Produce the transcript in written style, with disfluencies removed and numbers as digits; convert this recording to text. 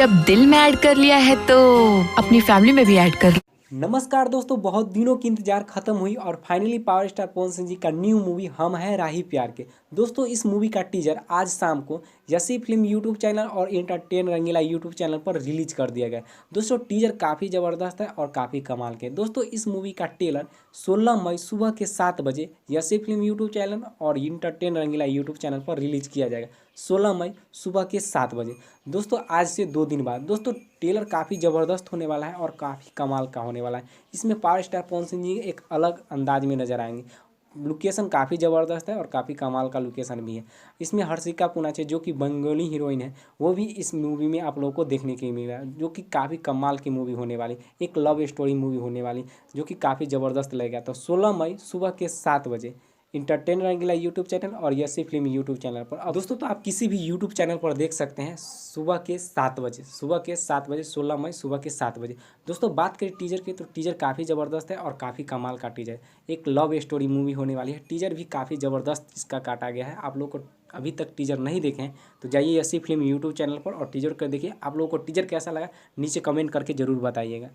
जब दिल में ऐड कर लिया है तो अपनी फैमिली में भी ऐड कर। नमस्कार दोस्तों, बहुत दिनों की इंतजार खत्म हुई और finally power star Pawan Singh ji का न्यू मूवी हम हैं राही प्यार के। दोस्तों, इस मूवी का टीजर आज शाम को यसी फिल्म यूट्यूब चैनल और इंटरटेन रंगीला यूट्यूब चैनल पर रिलीज कर दिया गया। दोस्तों, टीजर काफ़ी ज़बरदस्त है और काफ़ी कमाल के। दोस्तों, इस मूवी का ट्रेलर 16 मई सुबह के 7 बजे यसी फिल्म यूट्यूब चैनल और इंटरटेन रंगीला यूट्यूब चैनल पर रिलीज किया जाएगा। 16 मई सुबह के 7 बजे। दोस्तों, आज से 2 दिन बाद दोस्तों ट्रेलर काफ़ी ज़बरदस्त होने वाला है और काफ़ी कमाल का होने वाला है। इसमें पावर स्टार पवन सिंह जी एक अलग अंदाज में नजर आएंगे। लोकेशन काफ़ी ज़बरदस्त है और काफ़ी कमाल का लोकेशन भी है। इसमें हर्षिका पुनाचे जो कि बंगाली हीरोइन है, वो भी इस मूवी में आप लोगों को देखने के लिए मिल रहा है, जो कि काफ़ी कमाल की मूवी होने वाली, एक लव स्टोरी मूवी होने वाली, जो कि काफ़ी ज़बरदस्त लगेगा। तो 16 मई सुबह के 7 बजे इंटरटेन रंगीला यूट्यूब चैनल और यसी फिल्म यूट्यूब चैनल पर। अब दोस्तों, तो आप किसी भी यूट्यूब चैनल पर देख सकते हैं सुबह के 7 बजे, सुबह के 7 बजे 16 मई सुबह के 7 बजे। दोस्तों, बात करें टीजर की, तो टीजर काफ़ी ज़बरदस्त है और काफ़ी कमाल का टीजर है। एक लव स्टोरी मूवी होने वाली है। टीजर भी काफ़ी ज़बरदस्त इसका काटा गया है। आप लोग को अभी तक टीजर नहीं देखे हैं तो जाइए यसी फिल्म यूट्यूब चैनल पर और टीजर कर देखिए। आप लोगों को टीजर कैसा लगा नीचे कमेंट करके ज़रूर बताइएगा।